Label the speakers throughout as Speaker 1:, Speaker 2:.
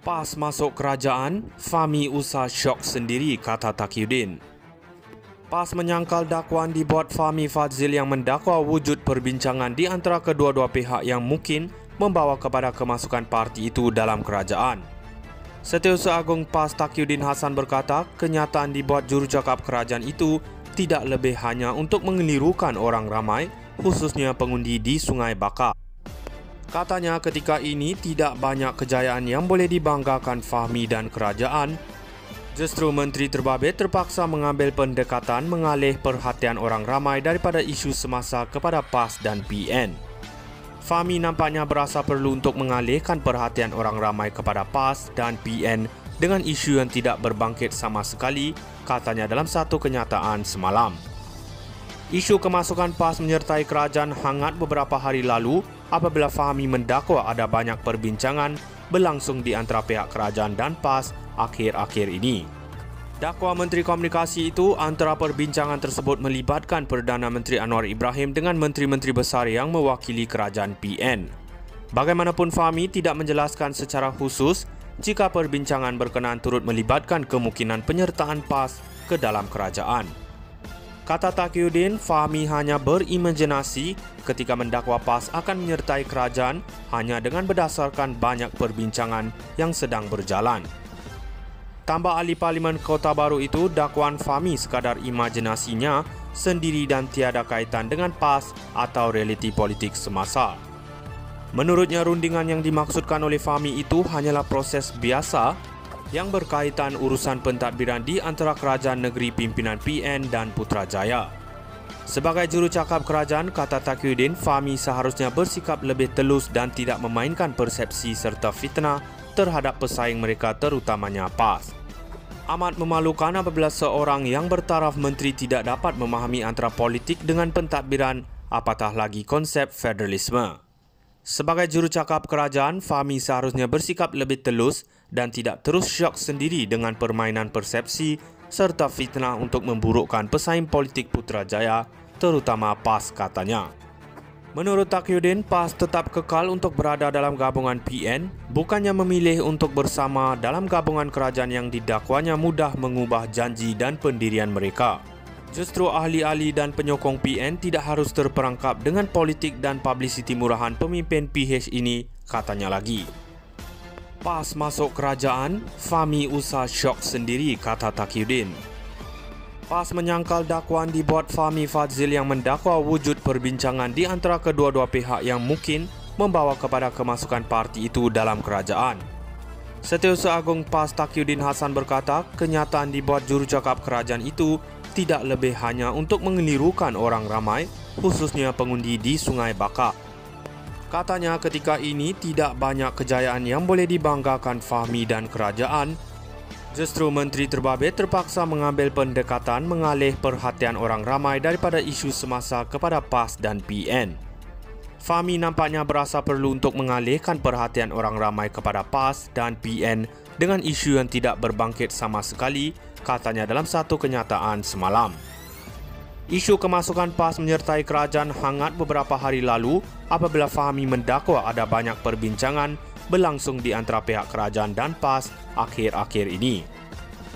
Speaker 1: Pas masuk kerajaan, Fahmi usah syok sendiri, kata Taqiyuddin. PAS menyangkal dakwaan dibuat Fahmi Fadzil yang mendakwa wujud perbincangan di antara kedua-dua pihak yang mungkin membawa kepada kemasukan parti itu dalam kerajaan. Setiausaha Agung PAS Taqiyuddin Hasan berkata, kenyataan dibuat jurucakap kerajaan itu tidak lebih hanya untuk mengelirukan orang ramai, khususnya pengundi di Sungai Bakar. Katanya ketika ini tidak banyak kejayaan yang boleh dibanggakan Fahmi dan kerajaan. Justru Menteri Terbabit terpaksa mengambil pendekatan mengalih perhatian orang ramai daripada isu semasa kepada PAS dan PN. Fahmi nampaknya berasa perlu untuk mengalihkan perhatian orang ramai kepada PAS dan PN dengan isu yang tidak berbangkit sama sekali, katanya dalam satu kenyataan semalam. Isu kemasukan PAS menyertai kerajaan hangat beberapa hari lalu apabila Fahmi mendakwa ada banyak perbincangan berlangsung di antara pihak kerajaan dan PAS akhir-akhir ini. Dakwa Menteri Komunikasi itu antara perbincangan tersebut melibatkan Perdana Menteri Anwar Ibrahim dengan menteri-menteri besar yang mewakili kerajaan PN. Bagaimanapun Fahmi tidak menjelaskan secara khusus jika perbincangan berkenaan turut melibatkan kemungkinan penyertaan PAS ke dalam kerajaan. Kata Taqiyuddin, Fahmi hanya berimajinasi ketika mendakwa PAS akan menyertai kerajaan hanya dengan berdasarkan banyak perbincangan yang sedang berjalan. Tambah ahli Parlimen Kota Baru itu, dakwaan Fahmi sekadar imajinasinya sendiri dan tiada kaitan dengan PAS atau realiti politik semasa. Menurutnya, rundingan yang dimaksudkan oleh Fahmi itu hanyalah proses biasa yang berkaitan urusan pentadbiran di antara kerajaan negeri pimpinan PN dan Putrajaya. Sebagai jurucakap kerajaan, kata Taqiyuddin, Fahmi seharusnya bersikap lebih telus dan tidak memainkan persepsi serta fitnah terhadap pesaing mereka terutamanya PAS. Amat memalukan apabila seorang yang bertaraf menteri tidak dapat memahami antara politik dengan pentadbiran, apatah lagi konsep federalisme. Sebagai jurucakap kerajaan, Fahmi seharusnya bersikap lebih telus dan tidak terus syok sendiri dengan permainan persepsi serta fitnah untuk memburukkan pesaing politik Putrajaya, terutama PAS, katanya. Menurut Taqiyuddin, PAS tetap kekal untuk berada dalam gabungan PN, bukannya memilih untuk bersama dalam gabungan kerajaan yang didakwanya mudah mengubah janji dan pendirian mereka. Justru ahli-ahli dan penyokong PN tidak harus terperangkap dengan politik dan publicity murahan pemimpin PH ini, katanya lagi. PAS masuk kerajaan, Fahmi usah syok sendiri, kata Taqiyuddin. PAS menyangkal dakwaan dibuat Fahmi Fadzil yang mendakwa wujud perbincangan di antara kedua-dua pihak yang mungkin membawa kepada kemasukan parti itu dalam kerajaan. Setiausaha Agung PAS Taqiyuddin Hasan berkata, kenyataan dibuat jurucakap kerajaan itu tidak lebih hanya untuk mengelirukan orang ramai, khususnya pengundi di Sungai Bakar. Katanya ketika ini tidak banyak kejayaan yang boleh dibanggakan Fahmi dan kerajaan. Justru Menteri Terbabit terpaksa mengambil pendekatan mengalih perhatian orang ramai daripada isu semasa kepada PAS dan PN. Fahmi nampaknya berasa perlu untuk mengalihkan perhatian orang ramai kepada PAS dan PN dengan isu yang tidak berbangkit sama sekali, katanya dalam satu kenyataan semalam. Isu kemasukan PAS menyertai kerajaan hangat beberapa hari lalu apabila Fahmi mendakwa ada banyak perbincangan berlangsung di antara pihak kerajaan dan PAS akhir-akhir ini.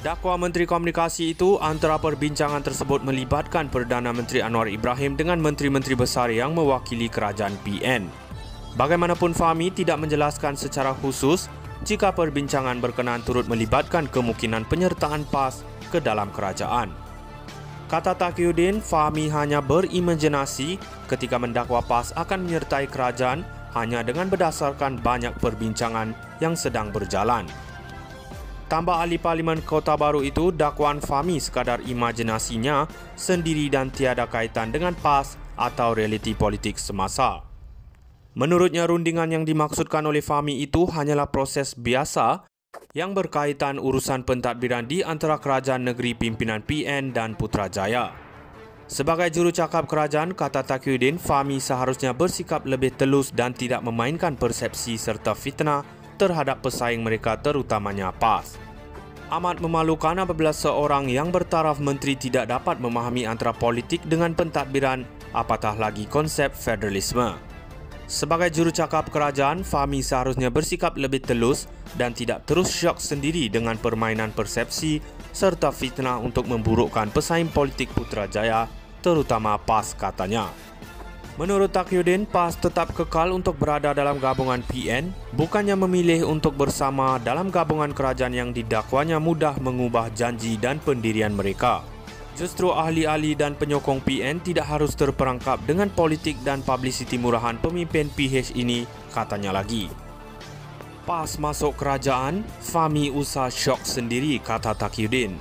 Speaker 1: Dakwa Menteri Komunikasi itu antara perbincangan tersebut melibatkan Perdana Menteri Anwar Ibrahim dengan menteri-menteri besar yang mewakili kerajaan PN. Bagaimanapun Fahmi tidak menjelaskan secara khusus jika perbincangan berkenaan turut melibatkan kemungkinan penyertaan PAS ke dalam kerajaan. Kata Taqiyuddin, Fahmi hanya berimajinasi ketika mendakwa PAS akan menyertai kerajaan hanya dengan berdasarkan banyak perbincangan yang sedang berjalan. Tambah ahli Parlimen Kota Baru itu, dakwaan Fahmi sekadar imajinasinya sendiri dan tiada kaitan dengan PAS atau realiti politik semasa. Menurutnya, rundingan yang dimaksudkan oleh Fahmi itu hanyalah proses biasa yang berkaitan urusan pentadbiran di antara kerajaan negeri pimpinan PN dan Putrajaya. Sebagai jurucakap kerajaan, kata Taqiyuddin, Fahmi seharusnya bersikap lebih telus dan tidak memainkan persepsi serta fitnah terhadap pesaing mereka terutamanya PAS. Amat memalukan apabila seorang yang bertaraf menteri tidak dapat memahami antara politik dengan pentadbiran, apatah lagi konsep federalisme. Sebagai jurucakap kerajaan, Fahmi seharusnya bersikap lebih telus dan tidak terus syok sendiri dengan permainan persepsi serta fitnah untuk memburukkan pesaing politik Putrajaya, terutama PAS, katanya. Menurut Taqiyuddin, PAS tetap kekal untuk berada dalam gabungan PN, bukannya memilih untuk bersama dalam gabungan kerajaan yang didakwanya mudah mengubah janji dan pendirian mereka. Justru ahli-ahli dan penyokong PN tidak harus terperangkap dengan politik dan publicity murahan pemimpin PH ini, katanya lagi. PAS masuk kerajaan, Fahmi usah syok sendiri, kata Taqiyuddin.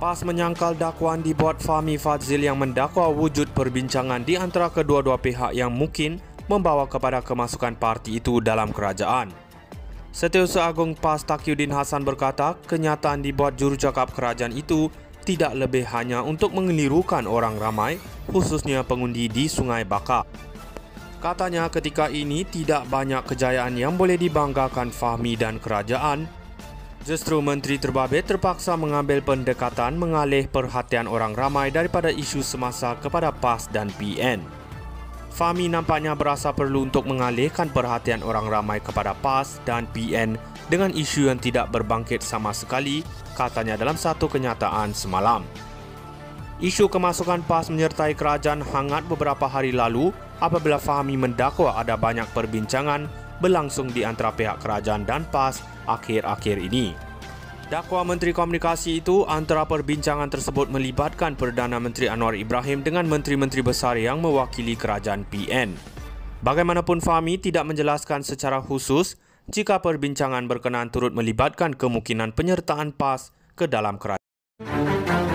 Speaker 1: PAS menyangkal dakwaan dibuat Fahmi Fadzil yang mendakwa wujud perbincangan di antara kedua-dua pihak yang mungkin membawa kepada kemasukan parti itu dalam kerajaan. Setiausaha Agung PAS Taqiyuddin Hasan berkata, kenyataan dibuat jurucakap kerajaan itu tidak lebih hanya untuk mengelirukan orang ramai, khususnya pengundi di Sungai Bakar. Katanya ketika ini tidak banyak kejayaan yang boleh dibanggakan Fahmi dan kerajaan. Justru Menteri Terbabit terpaksa mengambil pendekatan mengalih perhatian orang ramai daripada isu semasa kepada PAS dan PN. Fahmi nampaknya berasa perlu untuk mengalihkan perhatian orang ramai kepada PAS dan PN dengan isu yang tidak berbangkit sama sekali, katanya dalam satu kenyataan semalam. Isu kemasukan PAS menyertai kerajaan hangat beberapa hari lalu apabila Fahmi mendakwa ada banyak perbincangan berlangsung di antara pihak kerajaan dan PAS akhir-akhir ini. Dakwa Menteri Komunikasi itu, antara perbincangan tersebut melibatkan Perdana Menteri Anwar Ibrahim dengan menteri-menteri besar yang mewakili kerajaan PN. Bagaimanapun, Fahmi tidak menjelaskan secara khusus jika perbincangan berkenaan turut melibatkan kemungkinan penyertaan PAS ke dalam kerajaan.